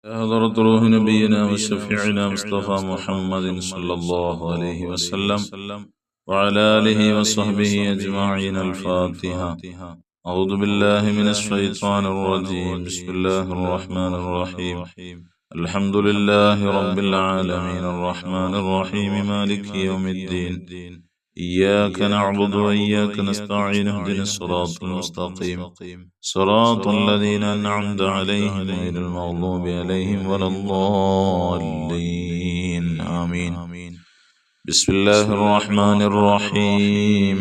حضرة روح نبينا وشفيعنا مصطفى محمد صلى الله عليه وسلم وعلى آله وصحبه أجمعين. الفاتحة. أعوذ بالله من الشيطان الرجيم. بسم الله الرحمن الرحيم. الحمد لله رب العالمين الرحمن الرحيم مالك يوم الدين. إياك نعبد وإياك نستعين اهدنا الصراط المستقيم صراط الذين أنعمت عليهم غير المغضوب عليهم ولا الضالين آمين. بسم الله الرحمن الرحيم.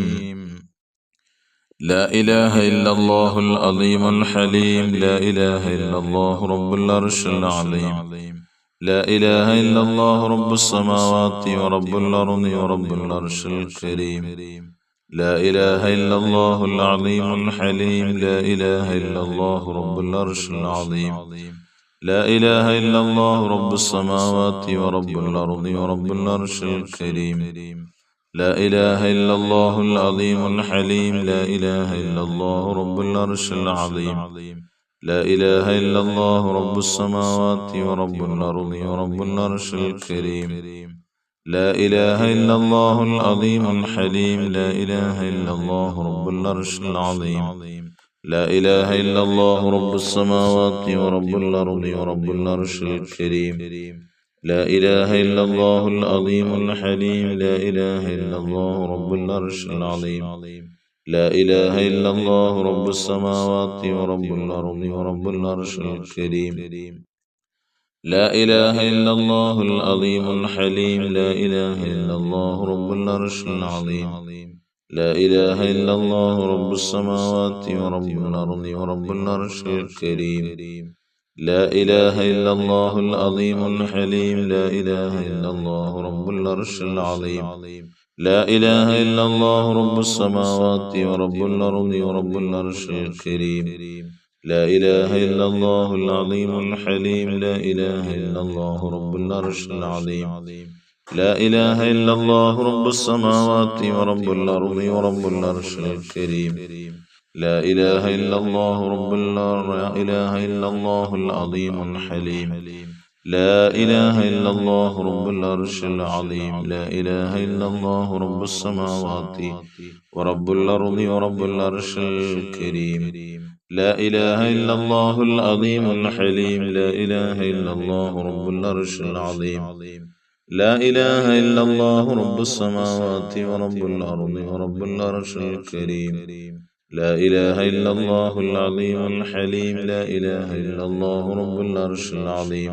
لا إله إلا الله العظيم الحليم. لا إله إلا الله رب العرش العظيم. لا إله إلا الله رب السماوات ورب الأرض ورب العرش الكريم. لا إله إلا الله العظيم الحليم. لا إله إلا الله رب العرش العظيم. لا إله إلا الله رب السماوات ورب الأرض ورب العرش الكريم. لا إله إلا الله العظيم الحليم. لا إله إلا الله رب العرش العظيم. لا إله إلا الله رب السماوات ورب الأرض ورب العرش الكريم. لا إله إلا الله العظيم الحليم. لا إله إلا الله رب العرش العظيم. لا إله إلا الله رب السماوات ورب الأرض ورب العرش الكريم. لا إله إلا الله العظيم الحليم. لا إله إلا الله رب العرش العظيم. لا إله إلا الله رب السماوات ورب الأرض ورب العرش الكريم. لا إله إلا الله العظيم الحليم. لا إله إلا الله رب العرش العظيم. لا إله إلا الله رب السماوات ورب الأرض ورب العرش الكريم. لا إله إلا الله العظيم الحليم. لا إله إلا الله رب العرش العظيم. لا إله إلا الله رب السماوات ورب الأرض ورب العرش الكريم. لا إله إلا الله العظيم الحليم. لا إله إلا الله رب العرش العظيم. لا إله إلا الله رب السماوات ورب الأرض ورب العرش الكريم. لا إله إلا الله رب الأرض. لا إله إلا الله العظيم الحليم. لا إله إلا الله رب العرش العظيم. لا إله إلا الله رب السماوات ورب الأرض ورب العرش الكريم. لا إله إلا الله العظيم الحليم. لا إله إلا الله رب العرش العظيم. لا إله إلا الله رب السماوات ورب الأرض ورب العرش الكريم. لا إله إلا الله العظيم الحليم. لا إله إلا الله رب العرش العظيم.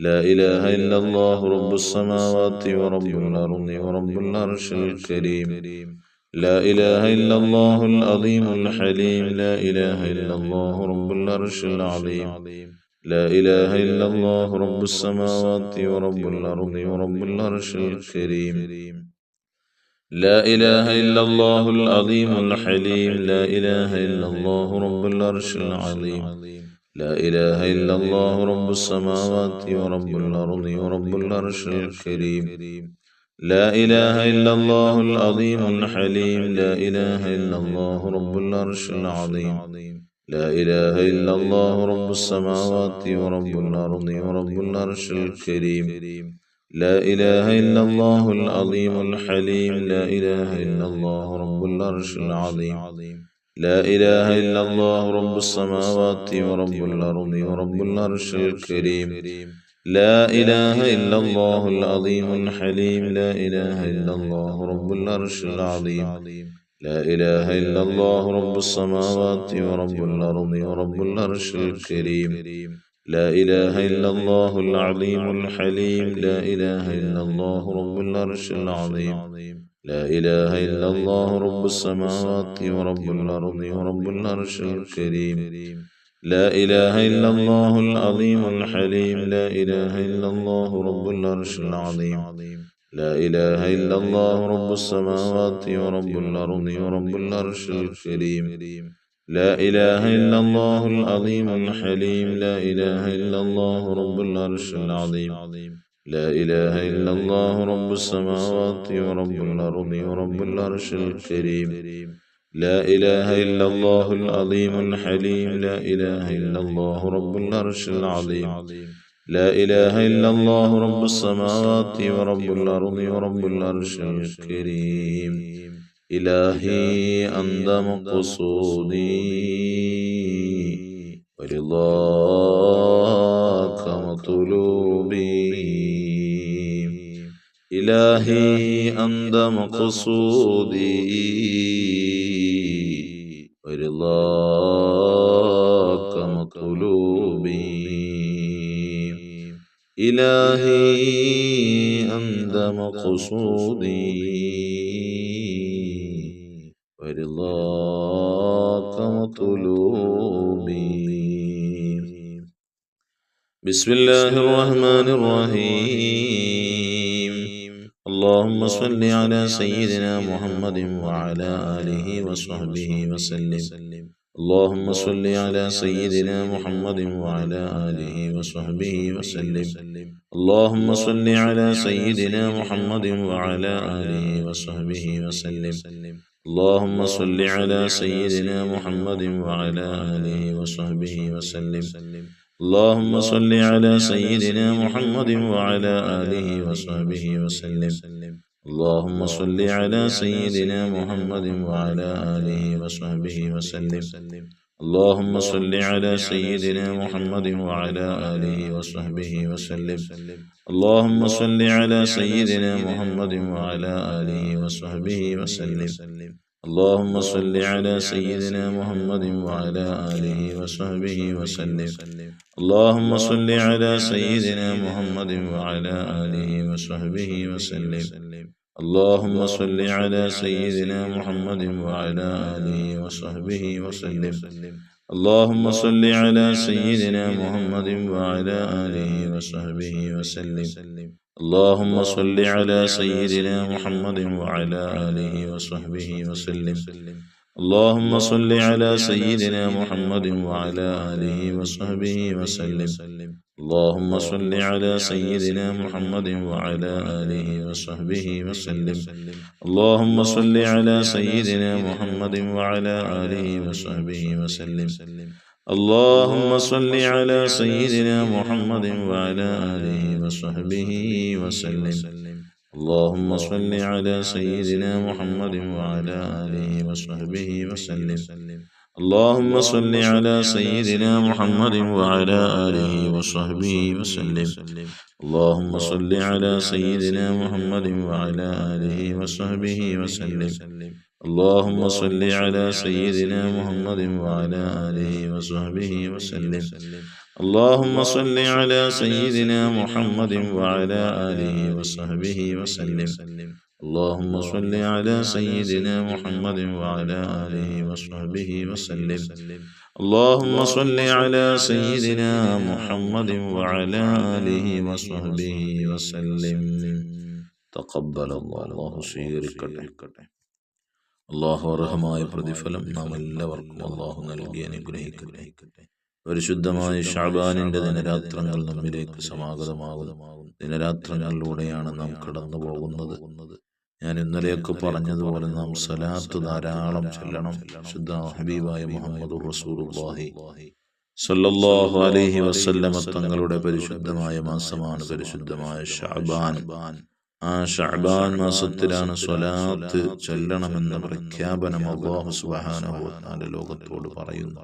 لا إله إلا الله رب السماوات ورب الأرض ورب العرش الكريم. لا إله إلا الله العظيم الحليم. لا إله إلا الله رب العرش العظيم. لا إله إلا الله رب السماوات ورب الأرض ورب العرش الكريم. لا إله إلا الله العظيم الحليم. لا إله إلا الله رب العرش العظيم. لا إله إلا الله رب السماوات ورب الأرض ورب العرش الكريم. لا إله إلا الله العظيم الحليم. لا إله إلا الله رب العرش العظيم. لا إله إلا الله رب السماوات ورب الأرض ورب العرش الكريم. لا إله إلا الله العظيم الحليم. لا إله إلا الله رب العرش العظيم. لا إله إلا الله رب السماوات ورب الأرض ورب العرش الكريم. لا إله إلا الله العظيم الحليم. لا إله إلا الله رب العرش العظيم. لا إله إلا الله رب السماوات ورب الأرض ورب العرش الكريم. لا إله إلا الله العظيم الحليم. لا إله إلا الله رب العرش العظيم. لا إله إلا الله رب السماوات ورب الأرض ورب العرش الكريم. لا إله إلا الله العظيم الحليم. لا إله إلا الله رب العرش العظيم. لا إله إلا الله رب السماوات ورب الأرض ورب العرش الكريم. لا إله إلا الله العظيم الحليم. لا إله إلا الله رب العرش العظيم. لا إله إلا الله رب السماوات ورب الأرض ورب العرش الكريم. لا إله إلا الله العظيم الحليم لا إله إلا الله رب العرش العظيم لا إله إلا الله رب السماوات ورب الأرض ورب العرش الكريم إلهي أنت مقصودي ورضاك مطلوبي إلهي أنت مقصودي ورضاك مطلوبي إلهي أنت مقصودي ورضاك مطلوبي بسم الله الرحمن الرحيم اللهم صل على سيدنا محمد وعلى آله وصحبه وسلم اللهم صل على سيدنا محمد وعلى آله وصحبه وسلم اللهم صل على سيدنا محمد وعلى آله وصحبه وسلم اللهم صل على سيدنا محمد وعلى آله وصحبه وسلم اللهم صل على سيدنا محمد وعلى آله وصحبه وسلم اللهم صل على سيدنا محمد وعلى آله وصحبه وسلم اللهم صل على سيدنا محمد وعلى آله وصحبه وسلم اللهم صل على سيدنا محمد وعلى آله وصحبه وسلم اللهم صل على سيدنا محمد وعلى آله وصحبه وسلم اللهم صل على سيدنا محمد وعلى آله وصحبه وسلم اللهم صل على سيدنا محمد وعلى آله وصحبه وسلم اللهم صل على سيدنا محمد وعلى آله وصحبه وسلم اللهم صل على سيدنا محمد وعلى آله وصحبه وسلم اللهم صل على سيدنا محمد وعلى آله وصحبه وسلم اللهم صل على سيدنا محمد وعلى آله وصحبه وسلم اللهم صل على سيدنا محمد وعلى آله وصحبه وسلم اللهم صل على سيدنا محمد وعلى آله وصحبه وسلم اللهم صل على سيدنا محمد وعلى آله وصحبه وسلم اللهم صل على سيدنا محمد وعلى آله وصحبه وسلم اللهم صل على سيدنا محمد وعلى آله وصحبه وسلم اللهم صل على سيدنا محمد وعلى آله وصحبه وسلم اللهم صل على سيدنا محمد وعلى آله وصحبه وسلم اللهم صل على سيدنا محمد وعلى آله وصحبه وسلم اللهم صل على سيدنا محمد وعلى آله وصحبه وسلم تقبل الله സ്വീകരിക്കട്ടെ അല്ലാഹു അർഹമായ പ്രതിഫലം നാം എല്ലാവർക്കും അല്ലാഹു നൽകി അനുഗ്രഹിക്കട്ടെ പരിശുദ്ധമായ ശഅബാനിന്റെ ദിനരാത്രങ്ങൾ നമ്മിലേക്ക് സമാഗതമാകും ദിനരാത്രങ്ങളിലൂടെയാണ് നാം കടന്നു പോകുന്നത് ഞാൻ ഇന്നലെയൊക്കെ പറഞ്ഞതുപോലെ നാം സലാത്ത് ധാരാളം ചൊല്ലണം ശുദ്ധ ഹബീബായ മുഹമ്മദുർ റസൂലുള്ളാഹി സ്വല്ലല്ലാഹു അലൈഹി വസല്ലമ തങ്ങളുടെ പരിശുദ്ധമായ മാസമാണ് പരിശുദ്ധമായ ശഅബാൻ ആ ശഅബാൻ മാസത്തിലാണ് സ്വലാത്ത് ചൊല്ലണമെന്ന പ്രഖ്യാപനം അല്ലാഹു സുബ്ഹാനഹു വ തആല ലോകത്തോട് പറയുന്നു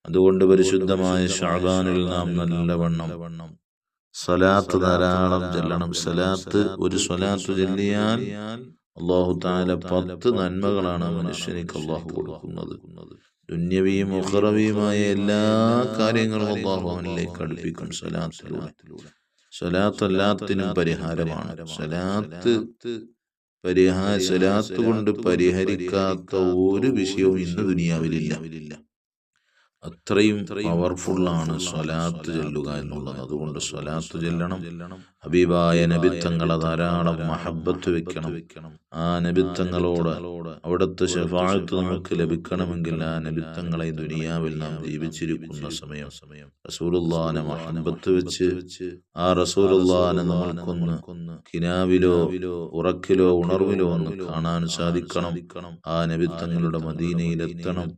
അതുകൊണ്ട് പരിശുദ്ധമായ ശഅബാനിൽ നാം നല്ലവണ്ണം സ്വലാത്ത് ധാരാളം ചൊല്ലണം ഒരു സ്വലാത്ത് ചൊല്ലിയാൽ അല്ലാഹു തആല 10 നന്മകളാണ് മനുഷ്യനിക്ക് അല്ലാഹു കൊടുക്കുന്നത് ദുന്യവിയും ഉഖറവിയുമായ എല്ലാ കാര്യങ്ങളും അല്ലാഹു അവനിലേക്ക് അടുപ്പിക്കും സ്വലാത്ത് എല്ലാത്തിനും പരിഹാരമാണ് സ്വലാത്ത് കൊണ്ട് പരിഹരിക്കാത്ത ഒരു വിഷയവും ഇന്ന് ദുനിയാവിലില്ല അത്രയും പവർഫുള്ളാണ് സ്വലാത്ത് ചൊല്ലുക എന്നുള്ളത്. അതുകൊണ്ട് സ്വലാത്ത് ചൊല്ലണം. ഹബീബായ നബിത്തങ്ങളെ ധാരാളം മഹബത്ത് വെക്കണം. ആ നബിത്തങ്ങളോട് അവിടുത്തെ ശഫാഅത്ത് നമുക്ക് ലഭിക്കണമെങ്കിൽ ആ നബിത്തങ്ങളെ ദുനിയാവിൽ നാം ജീവിച്ചിരിക്കുന്ന സമയം റസൂലുള്ളാഹിനെ മഹബത്ത് വെച്ച് ആ റസൂലുള്ളാഹിനെ നമ്മൾക്കൊന്ന് കിനാവിലോ ഉറക്കിലോ ഉണർവിലോ ഒന്ന് കാണാൻ സാധിക്കണം. ആ നബിത്തങ്ങളുടെ മദീനയിലെത്തണം.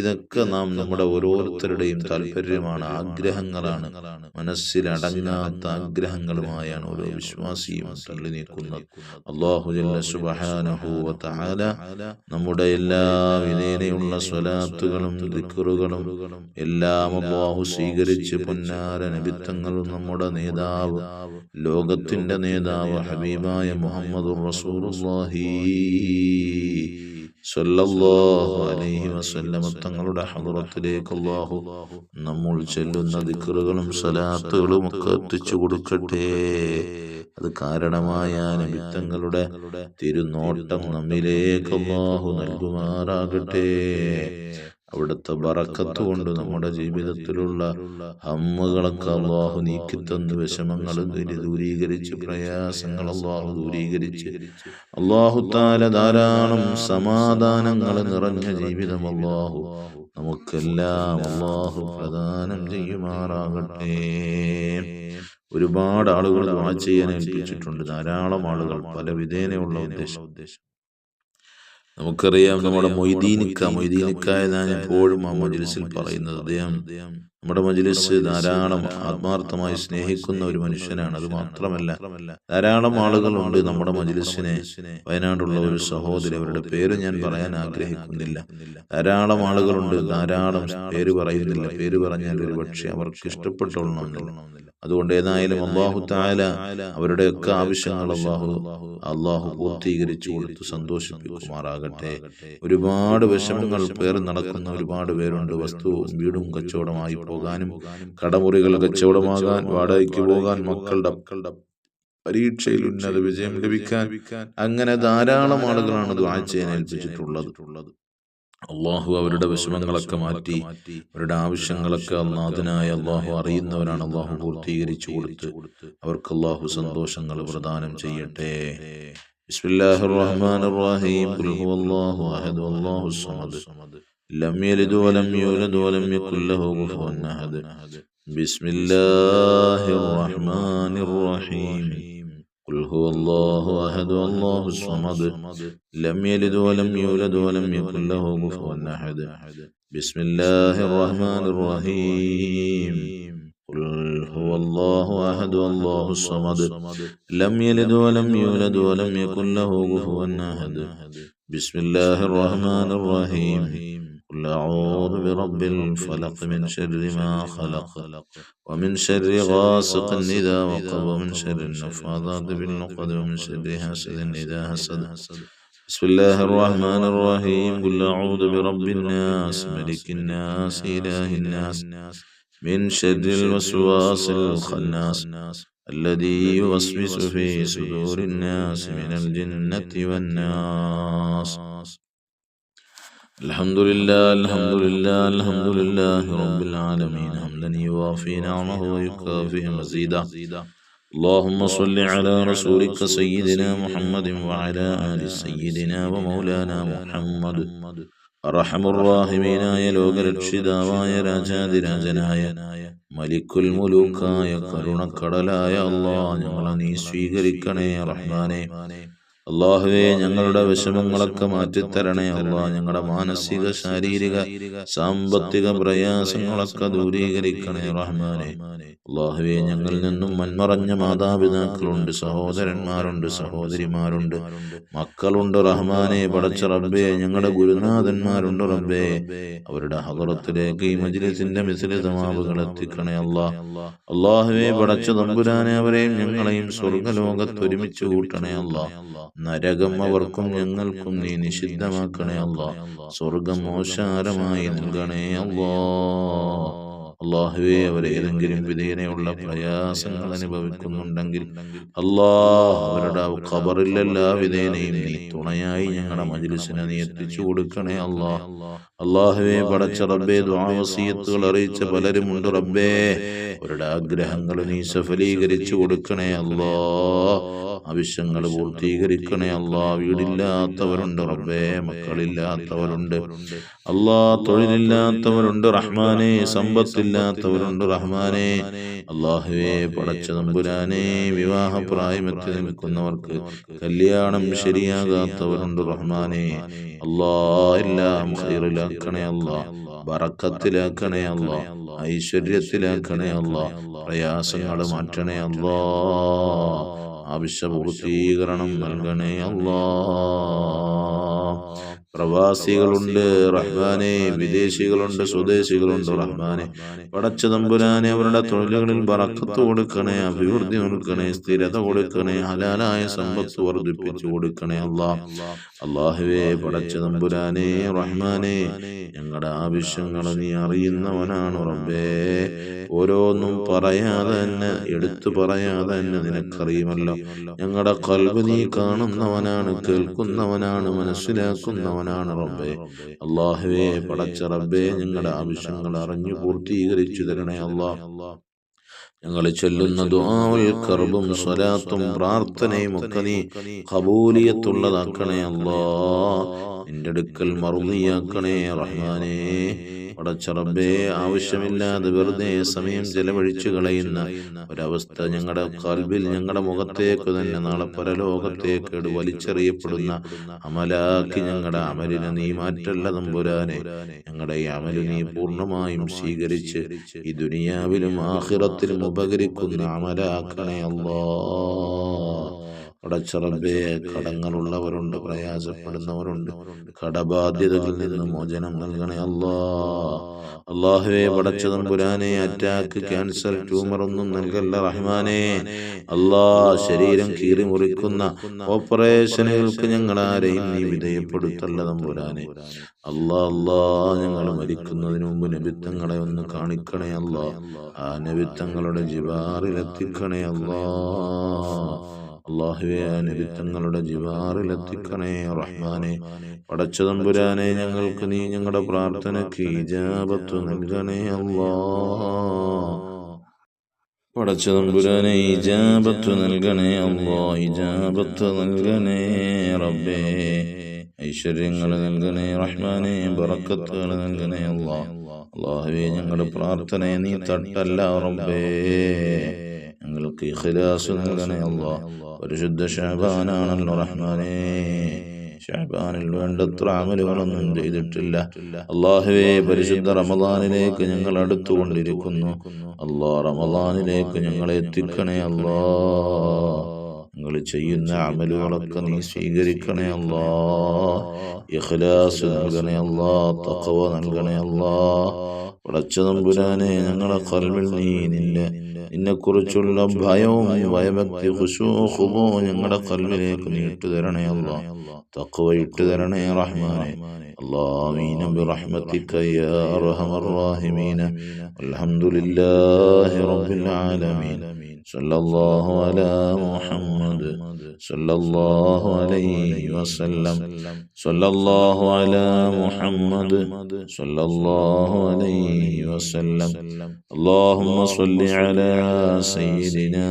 ഇതൊക്കെ നാം നമ്മുടെ ഓരോരുത്തരുടെയും താല്പര്യമാണ്, ആഗ്രഹങ്ങളാണ്. മനസ്സിലടങ്ങാത്ത ആഗ്രഹങ്ങളുമായാണ് ഓരോ വിശ്വാസിയും തള്ളി നീക്കുന്നത്. അല്ലാഹു ജല്ല സുബ്ഹാനഹു വ തആല നമ്മുടെ എല്ലാ വിധേനയുള്ള സ്വലാത്തുകളും ദിക്റുകളും എല്ലാം അല്ലാഹു സ്വീകരിച്ച് പൊന്നാര നബിത്തങ്ങളും നമ്മുടെ നേതാവ്, ലോകത്തിന്റെ നേതാവ് ഹബീബായ മുഹമ്മദുർ റസൂലുള്ളാഹി സ്വല്ലല്ലാഹു അലൈഹി വസല്ലമ തങ്ങളുടെ ഹദ്റത്തിലേക്ക് അല്ലാഹു നമ്മൾ ചൊല്ലുന്ന ദിക്റുകളും സ്വലാത്തുകളും ഒക്കെ എത്തിച്ചു കൊടുക്കട്ടെ. അത് കാരണമായ നബിത്തങ്ങളുടെ തിരുനോട്ടം നമ്മിലേക്ക് അല്ലാഹു നൽകുമാറാകട്ടെ. അവിടുത്തെ ബറക്കത്ത് കൊണ്ട് നമ്മുടെ ജീവിതത്തിലുള്ള ഹമ്മുകളൊക്കെ അല്ലാഹു നീക്കിത്തന്ന് വിഷമങ്ങൾ ദൂരീകരിച്ച് പ്രയാസങ്ങൾ അല്ലാഹു ദൂരീകരിച്ച് അല്ലാഹു തആല ധാരാളം സമാധാനങ്ങൾ നിറഞ്ഞ ജീവിതം അല്ലാഹു നമുക്കെല്ലാം അല്ലാഹു പ്രദാനം ചെയ്യുമാറാകട്ടെ. ഒരുപാട് ആളുകൾ ദുആ ചെയ്യാൻ ഏൽപ്പിച്ചിട്ടുണ്ട്. ധാരാളം ആളുകൾ പല വിധേനയുള്ള ഉദ്ദേശം. നമുക്കറിയാം, നമ്മുടെ മൊയ്തീനിക്ക എന്നാണ് എപ്പോഴും ആ മജ്ലിസിൽ പറയുന്നത്. അദ്ദേഹം നമ്മുടെ മജ്ലിസ് ധാരാളം ആത്മാർത്ഥമായി സ്നേഹിക്കുന്ന ഒരു മനുഷ്യനാണ്. അത് മാത്രമല്ല, ധാരാളം ആളുകളുണ്ട് നമ്മുടെ മജ്ലിസിനെ. വയനാടുള്ള ഒരു സഹോദരി, അവരുടെ പേര് ഞാൻ പറയാൻ ആഗ്രഹിക്കുന്നില്ല. ധാരാളം ആളുകളുണ്ട്, ധാരാളം പേര് പറയുന്നില്ല. പേര് പറഞ്ഞാൽ ഒരു പക്ഷേ അവർക്ക് ഇഷ്ടപ്പെട്ടോളണമെന്നില്ല. അതുകൊണ്ട് ഏതായാലും അല്ലാഹു തആല അവരുടെയൊക്കെ ആവശ്യങ്ങൾ അല്ലാഹു പൂർത്തീകരിച്ചു കൊടുത്ത് സന്തോഷിപ്പിക്കുമാറാകട്ടെ. ഒരുപാട് വിഷമങ്ങൾ പേർ നടക്കുന്ന ഒരുപാട് പേരുണ്ട്. വസ്തുവും വീടും കച്ചവടമായി പോകാനും, കടമുറികൾ കച്ചവടമാകാൻ, വാടകയ്ക്ക് പോകാൻ, മക്കളുടെ പരീക്ഷയിൽ ഉന്നത വിജയം ലഭിക്കാൻ, അങ്ങനെ ധാരാളം ആളുകളാണ് ദുആ ചെയ്യാൻ ഏൽപ്പിച്ചിട്ടുള്ളത്. അള്ളാഹു അവരുടെ വിഷമങ്ങളൊക്കെ മാറ്റി അവരുടെ ആവശ്യങ്ങളൊക്കെ അല്ലാഹുവിനായ അള്ളാഹു അറിയുന്നവരാണ്. അള്ളാഹു പൂർത്തീകരിച്ചു കൊടുത്ത് അവർക്ക് അള്ളാഹു സന്തോഷങ്ങൾ പ്രദാനം ചെയ്യട്ടെ. ബിസ്മില്ലാഹിർ റഹ്മാനിർ റഹീം. ഖുൽ ഹുവല്ലാഹു അഹദ് അല്ലാഹുസ് സമദ് ലം യലിദ് വലം യൂലദ് വലം യകുൽ ലഹു കുഫുവൻ അഹദ്. ബിസ്മില്ലാഹിർ റഹ്മാനിർ റഹീം. ഖുൽ ഹുവല്ലാഹു അഹദ് അല്ലാഹുസ് സമദ് ലം യലിദ് വലം യൂലദ് വലം യകുൽ ലഹു കുഫുവൻ അഹദ്. ബിസ്മില്ലാഹിർ റഹ്മാനിർ റഹീം. ഖുൽ ഹുവല്ലാഹു അഹദ് അല്ലാഹുസ് സമദ് ലം യലിദ് വലം യൂലദ് വലം യകുൽ ലഹു കുഫുവൻ അഹദ്. ബിസ്മില്ലാഹിർ റഹ്മാനിർ റഹീം. قل أعوذ برب الفلق من شر ما خلق ومن شر غاسق إذا وقب ومن شر النفاثات بالعقد ومن شر حاسد إذا حسد. بسم الله الرحمن الرحيم. قل أعوذ برب الناس ملك الناس إله الناس من شر الوسواس الخناس الذي يوسوس في صدور الناس من الجنة والناس. الحمد لله الحمد لله الحمد لله رب العالمين حمدا يوافي نعمه ويكافئ مزيدا. اللهم صل على رسولك سيدنا محمد وعلى آل سيدنا ومولانا محمد. أرحم الراحمين يا ലോകരക്ഷിതാവായ രാജാതിരാജനായ മലിക്കുൽ മുലൂക്കായ കരുണക്കടലായ അല്ലാഹ്, ഞങ്ങളെ നീ സ്വീകരിക്കണേ റഹ്മാനേ. അല്ലാഹുവേ, ഞങ്ങളുടെ വിഷമങ്ങളൊക്കെ മാറ്റിത്തരണേ അല്ലാഹ്. ഞങ്ങളുടെ മാനസിക, ശാരീരിക, സാമ്പത്തിക പ്രയാസങ്ങളൊക്കെ ദൂരീകരിക്കണേ റഹ്മാനേ. അല്ലാഹുവേ, ഞങ്ങളിൽ നിന്നും മൺമറഞ്ഞ മാതാപിതാക്കളുണ്ട്, സഹോദരന്മാരുണ്ട്, സഹോദരിമാരുണ്ട്, മക്കളുണ്ട് റഹ്മാനേ. പടച്ച റബ്ബേ, ഞങ്ങളുടെ ഗുരുനാഥന്മാരുണ്ട് റബ്ബേ. അവരുടെ ഹദറത്തിലേക്ക് ഈ മജ്ലിസിന്റെ മിസ്ലി തമാവുകൾ എത്തിക്കണേ അല്ലാഹ്. അല്ലാഹുവേ, പടച്ച തമ്പുരാനെ, അവരെയും ഞങ്ങളെയും സ്വർഗ്ഗലോകത്ത് ഒരുമിച്ച് കൂട്ടണേ അല്ലാഹ്. നരകം അവർക്കും ഞങ്ങൾക്കും നീ നിഷിദ്ധമാക്കണേ അല്ലാഹ്. സ്വർഗം ഓശാരമായി നൽകണേ അല്ലാഹ്. അള്ളാഹുവേ, അവരേതെങ്കിലും വിധേനയുള്ള പ്രയാസങ്ങൾ അനുഭവിക്കുന്നുണ്ടെങ്കിൽ അവരുടെ ഖബറിൽ എല്ലാ വിധേനയും നീ തുണയായി ഞങ്ങളുടെ മജ്ലിസിനെ നീ എത്തിച്ചു കൊടുക്കണേ അള്ളാഹുവേ, പടച്ച റബ്ബേ, ദുആ വസിയത്തുകൾ അറിയിച്ച പലരുമുണ്ട് റബ്ബേ. അവരുടെ ആഗ്രഹങ്ങൾ നീ സഫലീകരിച്ചു കൊടുക്കണേ ആവശ്യങ്ങൾ പൂർത്തീകരിക്കണേ വീടില്ലാത്തവരുണ്ട് റബ്ബേ, മക്കളില്ലാത്തവരുണ്ട് തൊഴിലില്ലാത്തവരുണ്ട് റഹ്മാനെ, സമ്പത്തില്ലാത്തവരുണ്ട് റഹ്മാനെ. അള്ളാഹുവേ, പടച്ച തമ്പുരാനെ, വിവാഹപ്രായമെത്തി നിൽക്കുന്നവർക്ക് കല്യാണം ശരിയാകാത്തവരുണ്ട് റഹ്മാനെ. എല്ലാം ഖൈറിലാക്കണേ ബറക്കത്തിലാക്കണേ ഐശ്വര്യത്തിലാക്കണേ പ്രയാസങ്ങൾ മാറ്റണേ ആവശ്യപൂർത്തീകരണം നൽകണേ പ്രവാസികളുണ്ട് റഹ്മാനെ, വിദേശികളുണ്ട്, സ്വദേശികളുണ്ട് റഹ്മാനെ. പടച്ച തമ്പുരാനെ, അവരുടെ തൊഴിലുകളിൽ ബറക്കത്ത് കൊടുക്കണേ, അഭിവൃദ്ധി കൊടുക്കണേ, സ്ഥിരത കൊടുക്കണേ, ഹലാലായ സമ്പത്ത് വർദ്ധിപ്പിച്ചു കൊടുക്കണേ അള്ളാഹുവേ, പടച്ച തമ്പുരാനെ, റഹ്മാനെ, ഞങ്ങളുടെ ആവശ്യങ്ങൾ നീ അറിയുന്നവനാണ് റബ്ബേ. ഓരോന്നും പറയാതെ തന്നെ, എടുത്തു പറയാതെ തന്നെ നിനക്കറിയുമല്ലോ. ഞങ്ങളുടെ ഖൽബ് നീ കാണുന്നവനാണ്, കേൾക്കുന്നവനാണ്, മനസ്സിലാക്കുന്നവനാണ് റബ്ബേ. അള്ളാഹുവേ, പടച്ച റബ്ബേ, ഞങ്ങളുടെ ആവശ്യങ്ങൾ അറിഞ്ഞു പൂർത്തീകരിച്ചു തരണേ ഞങ്ങൾ ചൊല്ലുന്ന ദുആഉൽ ഖർബും സ്വലാത്തും പ്രാർത്ഥനയും ഒക്കെ നീ ഖബൂലിയത്തുള്ളതാക്കണേ നിന്റെ അടുക്കൽ മർദിയാക്കണേ റഹ്മാനേ. പടച്ച റബ്ബേ, ആവശ്യമില്ലാതെ വെറുതെ സമയം ചെലവഴിച്ചു കളയുന്ന ഒരവസ്ഥ ഞങ്ങളുടെ ഖൽബിൽ, ഞങ്ങളുടെ മുഖത്തേക്ക് തന്നെ നാളെ പരലോകത്തേക്ക് വലിച്ചെറിയപ്പെടുന്ന അമലാക്കി ഞങ്ങളുടെ അമലിനെ നീ മാറ്റല്ല തമ്പുരാനെ. ഞങ്ങളുടെ ഈ അമല് നീ പൂർണ്ണമായും സ്വീകരിച്ച് ഈ ദുനിയാവിലും ആഖിറത്തിലും ഉപകരിക്കുന്ന അമലാക്കണേ പടച്ച റബ്ബേ, കടങ്ങളുള്ളവരുണ്ട്, പ്രയാസപ്പെടുന്നവരുണ്ട്, കടബാധ്യതകളിൽ നിന്ന് മോചനം നൽകണേ അള്ളാഹുവേ, പടച്ച തമ്പുരാനെ, അറ്റാക്ക്, ക്യാൻസർ, ട്യൂമർ ഒന്നും നൽകല്ല റഹ്മാനെ. ശരീരം കീറി മുറിക്കുന്ന ഓപ്പറേഷനുകൾക്ക് ഞങ്ങളാരെയും നീ വിധേയപ്പെടുത്തല്ല തമ്പുരാനെ. ഞങ്ങൾ മരിക്കുന്നതിന് മുമ്പ് നബിത്തങ്ങളെ ഒന്ന് കാണിക്കണേ ആ നബിത്തങ്ങളുടെ ജിവാറിലെത്തിക്കണേ അള്ളാഹുവേ, നബിത്തങ്ങളുടെ ജിവാറിലെത്തിക്കണേ റഹ്മാനെ. പടച്ച തമ്പുരാനെ, ഞങ്ങൾക്ക് നീ ഞങ്ങളുടെ പ്രാർത്ഥനയ്ക്ക് ഇജാബത്ത് നൽകണേ പടച്ച തമ്പുരാനെ, ഇജാബത്ത് നൽകണേ ഇജാബത്ത് നൽകണേ റബ്ബേ. ഐശ്വര്യങ്ങൾ നൽകണേ റഹ്മാനെ, ബറക്കത്തുകൾ നൽകണേ അള്ളാഹുവേ, ഞങ്ങളുടെ പ്രാർത്ഥനയെ നീ തട്ടല്ല റബ്ബേ. ഞങ്ങൾക്ക് ഇഖ്ലാസ് നൽകണേ പരിശുദ്ധ ശഅബാനാണല്ലോ റഹ്മാനേ. ശഅബാനിൽ വേണ്ടത്ര അമലുകളൊന്നും ചെയ്തിട്ടില്ല അല്ലാഹുവേ. പരിശുദ്ധ റമദാനിലേക്ക് ഞങ്ങൾ അടുത്തുകൊണ്ടിരിക്കുന്നു റമദാനിലേക്ക് ഞങ്ങളെ എത്തിക്കണേ ഞങ്ങൾ ചെയ്യുന്ന അമലുകളൊക്കെ നീ സ്വീകരിക്കണേ ഇഖ്ലാസ് നൽകണേ തഖ്വ നൽകണേ പടച്ച തമ്പുരാനെ, ഞങ്ങളെ ഖൽബിൽ നീ നിന്നെക്കുറിച്ചുള്ള ഭയവും ഭയഭക്തി ഖുശൂഉം ഞങ്ങളുടെ ഖൽബിലേക്ക് നീ ഇട്ടുതരണേ തഖ്വ ഇട്ടുതരണേ റഹ്മാനെ. ആമീൻ ബിറഹ്മതിക യാ അർഹമർ റഹീമീൻ. അൽഹംദുലില്ലാഹി റബ്ബിൽ ആലമീൻ. സല്ലല്ലാഹു അലാ മുഹമ്മദ് സല്ലല്ലാഹു അലൈഹി വസല്ലം. സല്ലല്ലാഹു അലാ മുഹമ്മദ് സല്ലല്ലാഹു അലൈഹി വസല്ലം. അല്ലാഹുമ്മ സ്വല്ലി അലാ സയ്യിദിനാ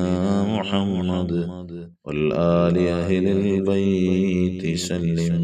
മുഹമ്മദ് വൽ ആലി അഹ്ലിൽ ബൈത്തി സല്ലം.